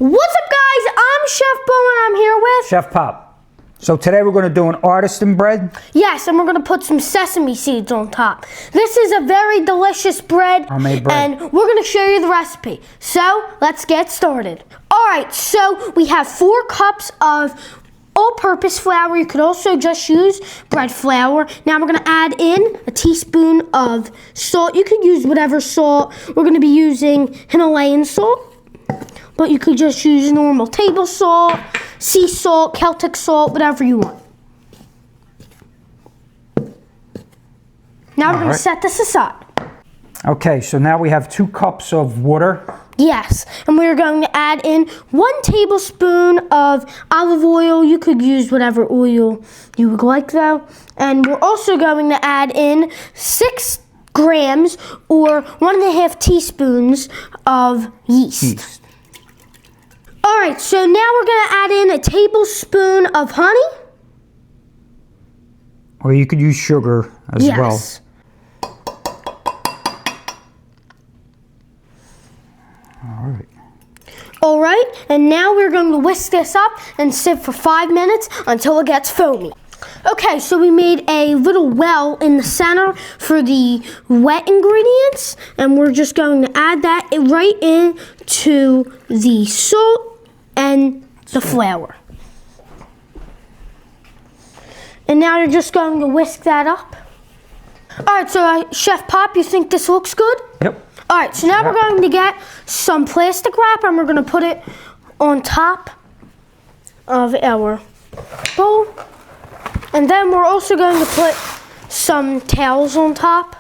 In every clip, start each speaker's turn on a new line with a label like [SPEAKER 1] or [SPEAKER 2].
[SPEAKER 1] What's up, guys? I'm Chef Bo and I'm here with
[SPEAKER 2] Chef Pop. So today we're going to do an artisan bread.
[SPEAKER 1] Yes, and we're going to put some sesame seeds on top. This is a very delicious bread,
[SPEAKER 2] Homemade bread.
[SPEAKER 1] And we're going to show you the recipe. So let's get started. All right, so we have 4 cups of all-purpose flour. You could also just use bread flour. Now we're going to add in a teaspoon of salt. You could use whatever salt. We're going to be using Himalayan salt, but you could just use normal table salt, sea salt, Celtic salt, whatever you want. Now we're going to set this aside.
[SPEAKER 2] Okay, so now we have 2 cups of water.
[SPEAKER 1] Yes, and we're going to add in 1 tablespoon of olive oil. You could use whatever oil you would like though. And we're also going to add in 6 grams or 1.5 teaspoons of yeast. All right, so now we're going to add in a tablespoon of honey.
[SPEAKER 2] Or you could use sugar as well.
[SPEAKER 1] All right, and now we're going to whisk this up and sit for 5 minutes until it gets foamy. Okay, so we made a little well in the center for the wet ingredients, and we're just going to add that right into the salt and the flour. And now you're just going to whisk that up. All right, so Chef Pop, you think this looks good?
[SPEAKER 2] Yep.
[SPEAKER 1] All right, so now we're going to get some plastic wrap and we're going to put it on top of our bowl. And then we're also going to put some towels on top.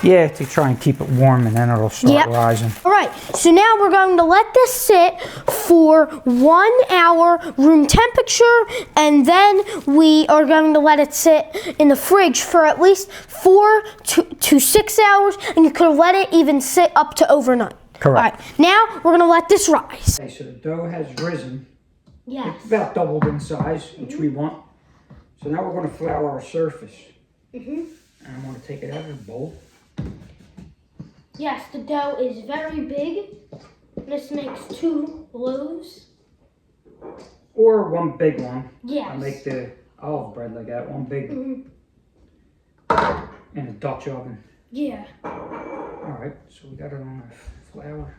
[SPEAKER 2] Yeah, to try and keep it warm and then it'll start rising.
[SPEAKER 1] All right, so now we're going to let this sit for 1 hour room temperature, and then we are going to let it sit in the fridge for at least 4 to 6 hours, and you could let it even sit up to overnight.
[SPEAKER 2] Correct.
[SPEAKER 1] All right, now we're going to let this rise.
[SPEAKER 2] Okay, so the dough has risen.
[SPEAKER 1] Yes.
[SPEAKER 2] It's about doubled in size, which we want. So now we're going to flour our surface. And I'm going to take it out of the bowl.
[SPEAKER 1] Yes, the dough is very big. This makes 2 loaves.
[SPEAKER 2] Or 1 big one.
[SPEAKER 1] Yes.
[SPEAKER 2] I make the olive bread like that, 1 big in a Dutch oven.
[SPEAKER 1] Yeah.
[SPEAKER 2] All right, so we got it on our flour.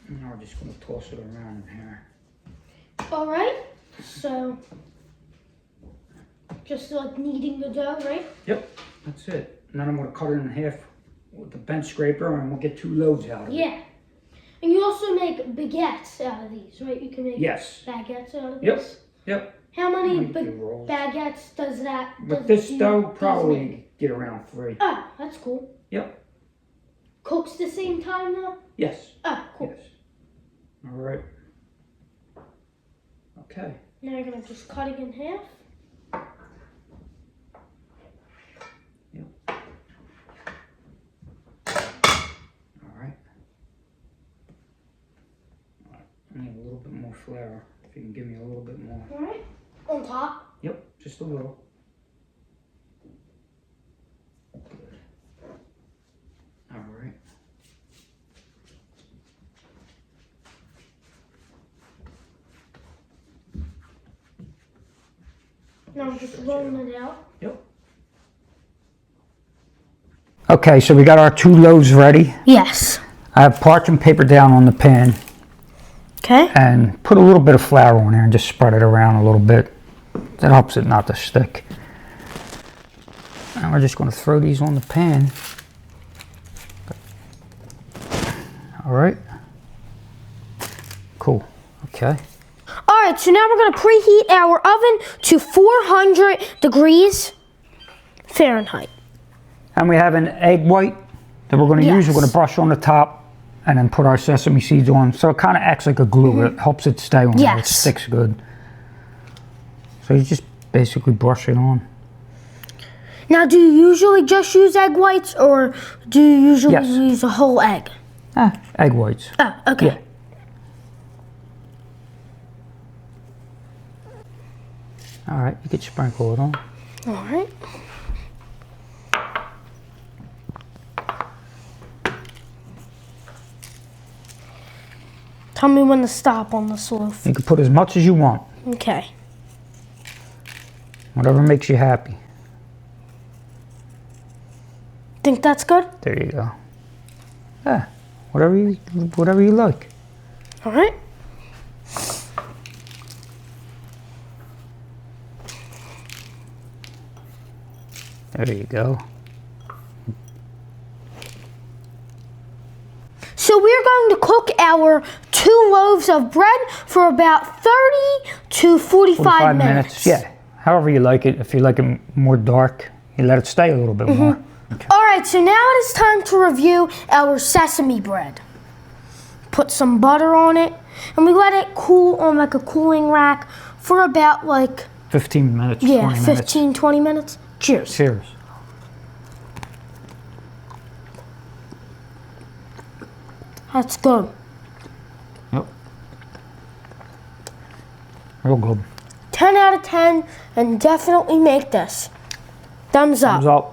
[SPEAKER 2] And now we're just going to toss it around in here.
[SPEAKER 1] All right, so just like kneading the dough, right?
[SPEAKER 2] Yep, that's it. And then I'm going to cut it in half with the bench scraper and we'll get 2 loaves out of it.
[SPEAKER 1] Yeah. And you also make baguettes out of these, right? You can make baguettes out of these?
[SPEAKER 2] Yep.
[SPEAKER 1] How many baguettes does that?
[SPEAKER 2] With this dough, probably get around 3.
[SPEAKER 1] Oh, that's cool.
[SPEAKER 2] Yep.
[SPEAKER 1] Cooks the same time though?
[SPEAKER 2] Yes.
[SPEAKER 1] Oh, cool.
[SPEAKER 2] Yes. All right. Okay.
[SPEAKER 1] Now you're going to just cut it in half.
[SPEAKER 2] Yep. All right. I need a little bit more flour. If you can give me a little bit more.
[SPEAKER 1] All right. On top?
[SPEAKER 2] Yep, just a little. Good. All right.
[SPEAKER 1] Now I'm just rolling it out.
[SPEAKER 2] Yep. Okay, so we got our 2 loaves ready.
[SPEAKER 1] Yes.
[SPEAKER 2] I have parchment paper down on the pan.
[SPEAKER 1] Okay.
[SPEAKER 2] And put a little bit of flour on there and just spread it around a little bit. That helps it not to stick. And we're just going to throw these on the pan. All right. Cool. Okay.
[SPEAKER 1] All right, so now we're going to preheat our oven to 400 degrees Fahrenheit.
[SPEAKER 2] And we have an egg white that we're going to use. We're going to brush on the top and then put our sesame seeds on. So it kind of acts like a glue. It helps it stay on there. It sticks good. So you just basically brush it on.
[SPEAKER 1] Now, do you usually just use egg whites or do you usually use a whole egg?
[SPEAKER 2] Egg whites.
[SPEAKER 1] Oh, okay.
[SPEAKER 2] Yeah. All right, you could sprinkle it on.
[SPEAKER 1] All right. Tell me when to stop on this loaf.
[SPEAKER 2] You can put as much as you want.
[SPEAKER 1] Okay.
[SPEAKER 2] Whatever makes you happy.
[SPEAKER 1] Think that's good?
[SPEAKER 2] There you go. Yeah, whatever you like.
[SPEAKER 1] All right.
[SPEAKER 2] There you go.
[SPEAKER 1] So we're going to cook our 2 loaves of bread for about 30 to 45 minutes.
[SPEAKER 2] Yeah, however you like it. If you like it more dark, you let it stay a little bit more. Okay.
[SPEAKER 1] All right, so now it is time to review our sesame bread. Put some butter on it, and we let it cool on like a cooling rack for about like
[SPEAKER 2] 15 minutes, 20 minutes.
[SPEAKER 1] 15, 20 minutes. Cheers.
[SPEAKER 2] Cheers.
[SPEAKER 1] That's good.
[SPEAKER 2] Yep. Real good.
[SPEAKER 1] 10 out of 10, and definitely make this. Thumbs up.
[SPEAKER 2] Thumbs up.